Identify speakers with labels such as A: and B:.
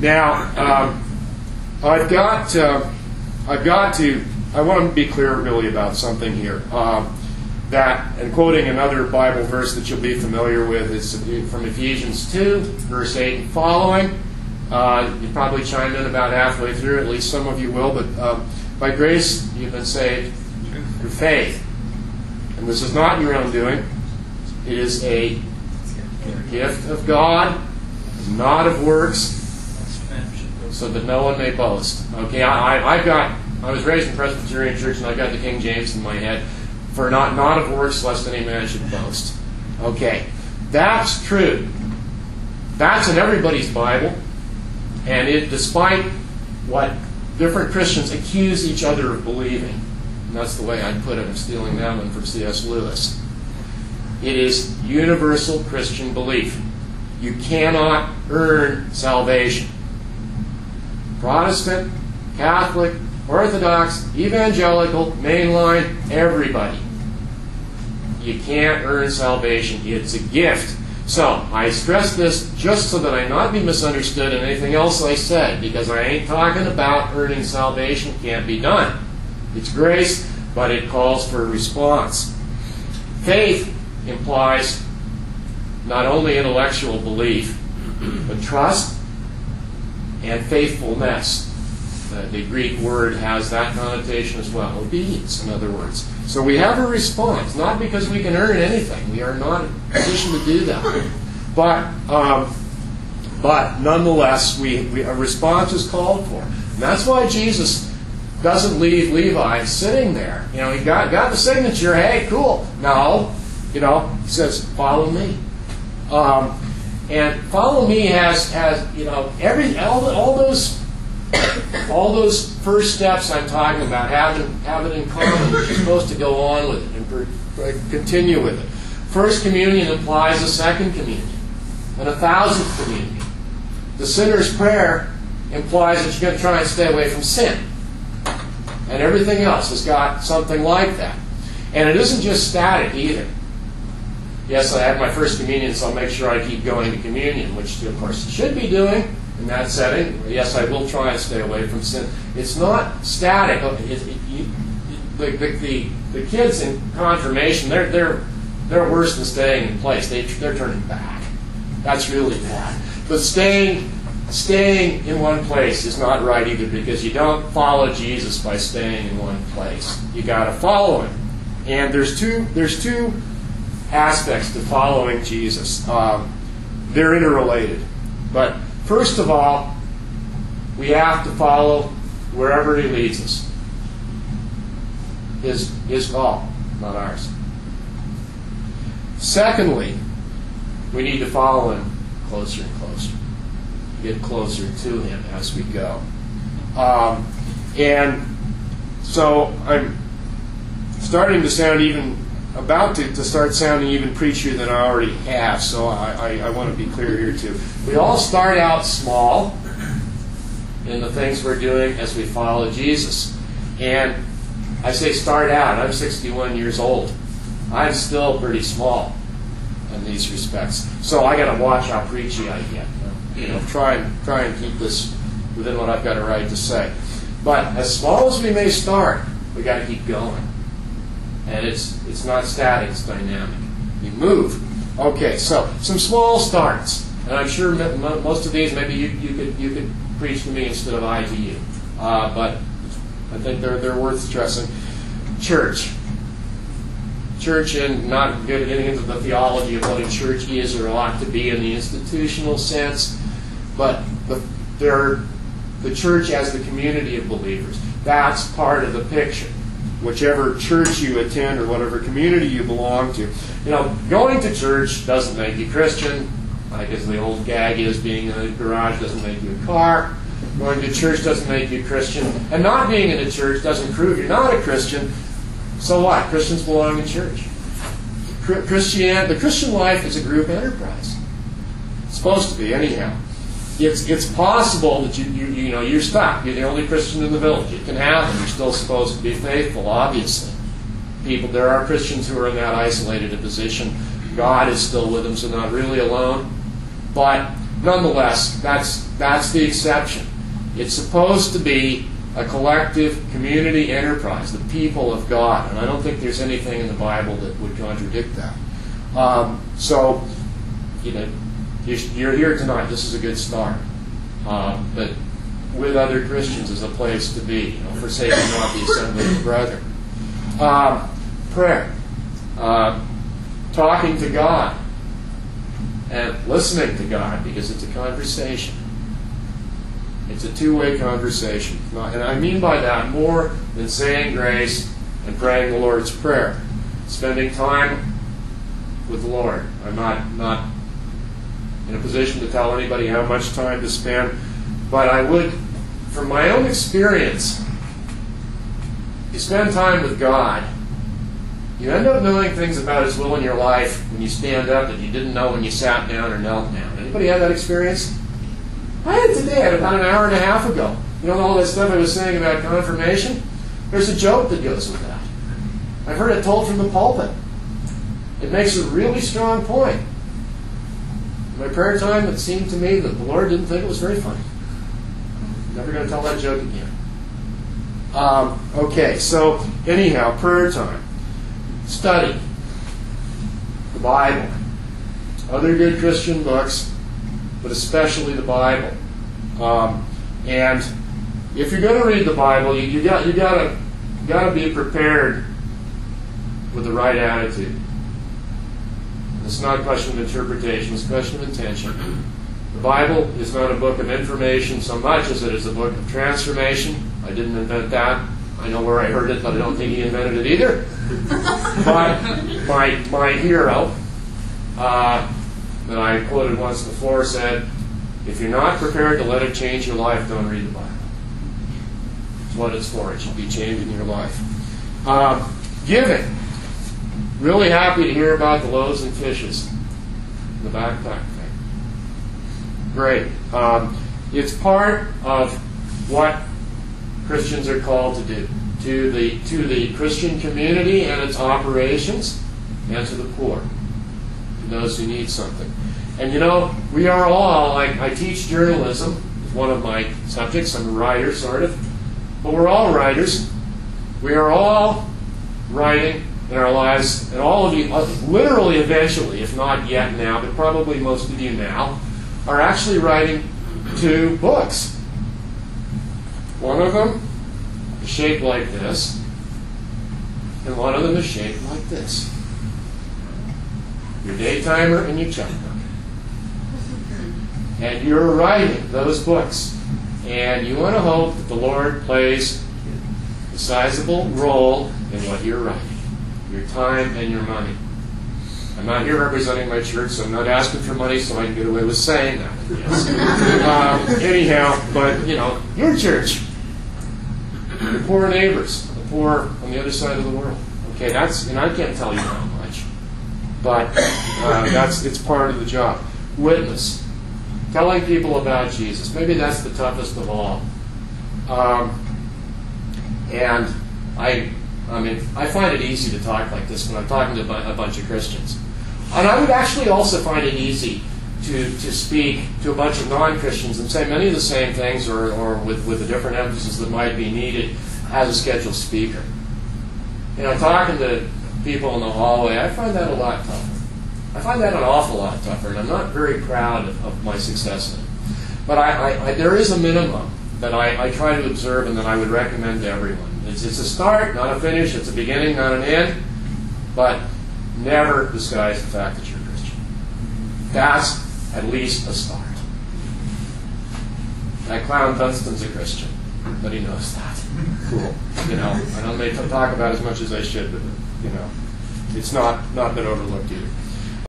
A: Now, I want to be clear really about something here. And quoting another Bible verse that you'll be familiar with is from Ephesians 2, verse 8 and following. You probably chimed in about halfway through, at least some of you will, but by grace you've been saved through faith. And this is not your own doing. It is a gift of God, not of works, so that no one may boast. Okay, I was raised in Presbyterian church, and I've got the King James in my head. For not of works, lest any man should boast. Okay, that's true. That's in everybody's Bible, and despite what different Christians accuse each other of believing, and that's the way I'd put it. I'm stealing that one from C.S. Lewis. It is universal Christian belief. You cannot earn salvation. Protestant, Catholic, Orthodox, Evangelical, Mainline, everybody. You can't earn salvation. It's a gift. So, I stress this just so that I not be misunderstood in anything else I said, because I ain't talking about earning salvation. Can't be done. It's grace, but it calls for a response. Faith implies not only intellectual belief, but trust and faithfulness. The Greek word has that connotation as well. Obedience, in other words. So we have a response, not because we can earn anything. We are not in a position to do that. But nonetheless, a response is called for. And that's why Jesus doesn't leave Levi sitting there. He got the signature. Hey, cool. No, he says, follow me. And follow me has all those first steps I'm talking about have it in common. You're supposed to go on with it and continue with it. First communion implies a second communion and 1,000th communion. The sinner's prayer implies that you're going to try and stay away from sin. And everything else has got something like that. And it isn't just static either. Yes, I had my first communion, so I'll make sure I keep going to communion, which, of course, you should be doing in that setting. Yes, I will try and stay away from sin. It's not static. The kids in confirmation, they're worse than staying in place. They're turning back. That's really bad. But staying in one place is not right either, because you don't follow Jesus by staying in one place. You got to follow him. And there's two aspects to following Jesus. They're interrelated. But first of all, we have to follow wherever he leads us. His call, not ours. Secondly, we need to follow him closer and closer. Get closer to him as we go. And so I'm starting to sound about to start sounding even preachier than I already have, so I want to be clear here too. We all start out small in the things we're doing as we follow Jesus. And I say start out. I'm 61 years old. I'm still pretty small in these respects. So I got to watch how preachy I get. Try and keep this within what I've got a right to say. But as small as we may start, we got to keep going. And it's not static, it's dynamic. You move. Okay, so some small starts. And I'm sure most of these, maybe you could preach to me instead of I to you. But I think they're worth stressing. Church, and not getting into the theology of what a church is or ought to be in the institutional sense, but the church as the community of believers. That's part of the picture. Whichever church you attend or whatever community you belong to. Going to church doesn't make you Christian. Like as the old gag is, being in a garage doesn't make you a car. Going to church doesn't make you a Christian. And not being in a church doesn't prove you're not a Christian. So what? Christians belong in church. The Christian life is a group enterprise. It's supposed to be, anyhow. It's possible that you're stuck. You're the only Christian in the village. It can happen. You're still supposed to be faithful, obviously. There are Christians who are in that isolated position. God is still with them, so not really alone. But nonetheless, that's the exception. It's supposed to be a collective community enterprise, the people of God. And I don't think there's anything in the Bible that would contradict that. So, you're here tonight. This is a good start. But with other Christians is a place to be. Forsaking not the assembly of the brethren. Prayer. Talking to God. And listening to God, because it's a conversation. It's a two-way conversation. And I mean by that more than saying grace and praying the Lord's Prayer. Spending time with the Lord. I'm not in a position to tell anybody how much time to spend, but I would, from my own experience, you spend time with God, you end up knowing things about His will in your life when you stand up that you didn't know when you sat down or knelt down. Anybody have that experience? I had it today, about an hour and a half ago. All that stuff I was saying about confirmation? There's a joke that goes with that. I've heard it told from the pulpit. It makes a really strong point. In my prayer time, it seemed to me that the Lord didn't think it was very funny. Never going to tell that joke again. Okay, so anyhow, prayer time. Study the Bible. Other good Christian books, but especially the Bible. And if you're going to read the Bible, you got to be prepared with the right attitude. It's not a question of interpretation, it's a question of intention. The Bible is not a book of information so much as it is a book of transformation. I didn't invent that. I know where I heard it, but I don't think he invented it either. But my hero, that I quoted once before, said, if you're not prepared to let it change your life, don't read the Bible. It's what it's for. It should be changing your life. Giving. Really happy to hear about the loaves and fishes. The backpack thing. Great. It's part of what Christians are called to do. To the Christian community and its operations, and to the poor. To those who need something. And we are all, I teach journalism. It's one of my subjects. I'm a writer, sort of. But we're all writers. We are all writing in our lives, and all of you, literally eventually, if not yet now, but probably most of you now, are actually writing 2 books. One of them is shaped like this, and one of them is shaped like this. Your daytimer and your checkbook. And you're writing those books. And you want to hope that the Lord plays a sizable role in what you're writing. Your time and your money. I'm not here representing my church, so I'm not asking for money so I can get away with saying that. Yes. Anyhow, but, your church. Your poor neighbors. The poor on the other side of the world. Okay, I can't tell you how much. But it's part of the job. Witness. Telling people about Jesus. Maybe that's the toughest of all. And I find it easy to talk like this when I'm talking to a bunch of Christians. And I would actually also find it easy to speak to a bunch of non-Christians and say many of the same things or with a different emphasis that might be needed as a scheduled speaker. Talking to people in the hallway, I find that a lot tougher. I find that an awful lot tougher, and I'm not very proud of my success in it. But there is a minimum that I try to observe and that I would recommend to everyone. It's a start, not a finish. It's a beginning, not an end. But never disguise the fact that you're a Christian. That's at least a start. That clown Dunstan's a Christian, but he knows that. Cool. I don't may talk about as much as I should, but it's not been overlooked either.